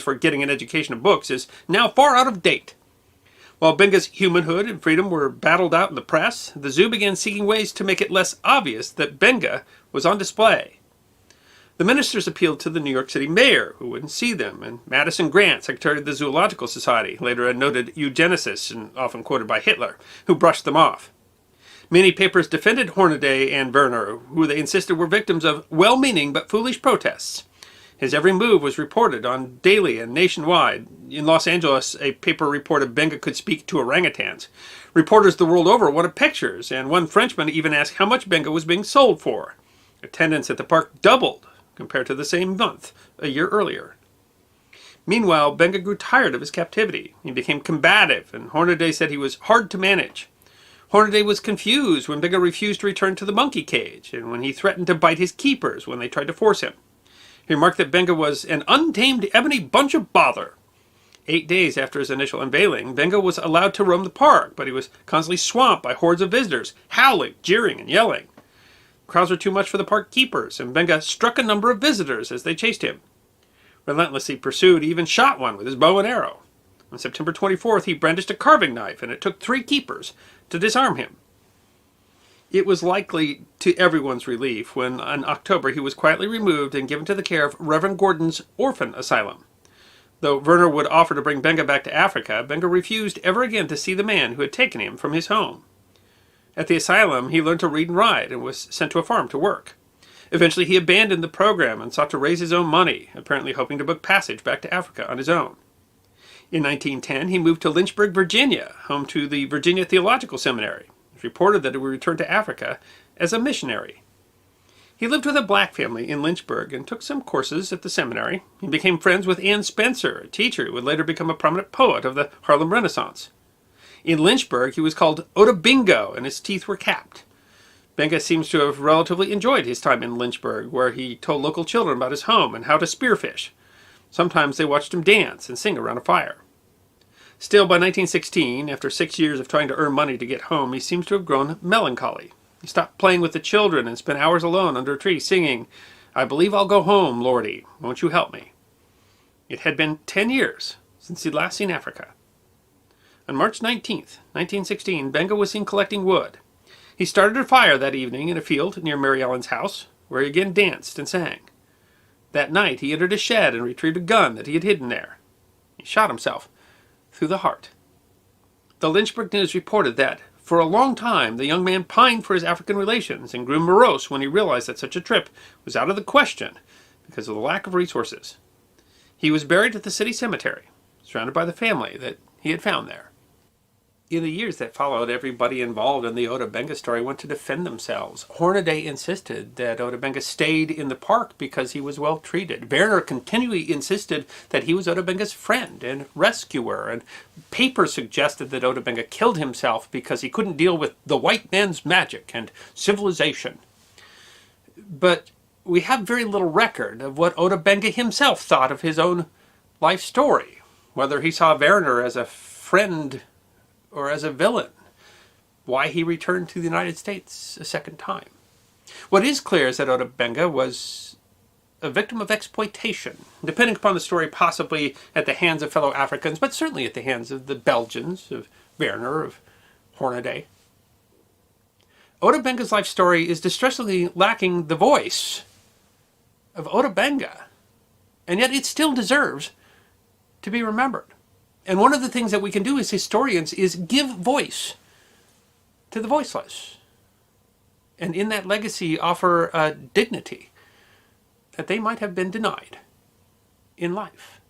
for getting an education of books is now far out of date. While Benga's humanhood and freedom were battled out in the press, the zoo began seeking ways to make it less obvious that Benga was on display. The ministers appealed to the New York City mayor, who wouldn't see them, and Madison Grant, secretary of the Zoological Society, later a noted eugenicist and often quoted by Hitler, who brushed them off. Many papers defended Hornaday and Werner, who they insisted were victims of well-meaning but foolish protests. His every move was reported on daily and nationwide. In Los Angeles, a paper reported Benga could speak to orangutans. Reporters the world over wanted pictures, and one Frenchman even asked how much Benga was being sold for. Attendance at the park doubled compared to the same month a year earlier. Meanwhile, Benga grew tired of his captivity. He became combative, and Hornaday said he was hard to manage. Hornaday was confused when Benga refused to return to the monkey cage, and when he threatened to bite his keepers when they tried to force him. He remarked that Benga was an untamed ebony bunch of bother. 8 days after his initial unveiling, Benga was allowed to roam the park, but he was constantly swamped by hordes of visitors, howling, jeering, and yelling. Crowds were too much for the park keepers, and Benga struck a number of visitors as they chased him. Relentlessly pursued, he even shot one with his bow and arrow. On September 24th, he brandished a carving knife, and it took 3 keepers to disarm him. It was likely to everyone's relief when, in October, he was quietly removed and given to the care of Reverend Gordon's orphan asylum. Though Werner would offer to bring Benga back to Africa, Benga refused ever again to see the man who had taken him from his home. At the asylum, he learned to read and write and was sent to a farm to work. Eventually, he abandoned the program and sought to raise his own money, apparently hoping to book passage back to Africa on his own. In 1910, he moved to Lynchburg, Virginia, home to the Virginia Theological Seminary. It was reported that he would return to Africa as a missionary. He lived with a black family in Lynchburg and took some courses at the seminary. He became friends with Ann Spencer, a teacher who would later become a prominent poet of the Harlem Renaissance. In Lynchburg, he was called Ota Benga, and his teeth were capped. Benga seems to have relatively enjoyed his time in Lynchburg, where he told local children about his home and how to spearfish. Sometimes they watched him dance and sing around a fire. Still, by 1916, after 6 years of trying to earn money to get home, he seems to have grown melancholy. He stopped playing with the children and spent hours alone under a tree singing, "I believe I'll go home, Lordy, won't you help me?" It had been 10 years since he'd last seen Africa. On March 19th, 1916, Benga was seen collecting wood. He started a fire that evening in a field near Mary Ellen's house, where he again danced and sang. That night, he entered a shed and retrieved a gun that he had hidden there. He shot himself through the heart. The Lynchburg News reported that, for a long time, the young man pined for his African relations and grew morose when he realized that such a trip was out of the question because of the lack of resources. He was buried at the city cemetery, surrounded by the family that he had found there. In the years that followed, everybody involved in the Ota Benga story went to defend themselves. Hornaday insisted that Ota Benga stayed in the park because he was well treated. Werner continually insisted that he was Ota Benga's friend and rescuer, and papers suggested that Ota Benga killed himself because he couldn't deal with the white man's magic and civilization. But we have very little record of what Ota Benga himself thought of his own life story, whether he saw Werner as a friend or as a villain, why he returned to the United States a second time. What is clear is that Ota Benga was a victim of exploitation, depending upon the story, possibly at the hands of fellow Africans, but certainly at the hands of the Belgians, of Werner, of Hornaday. Ota Benga's life story is distressingly lacking the voice of Ota Benga, and yet it still deserves to be remembered. And one of the things that we can do as historians is give voice to the voiceless. And in that legacy offer a dignity that they might have been denied in life.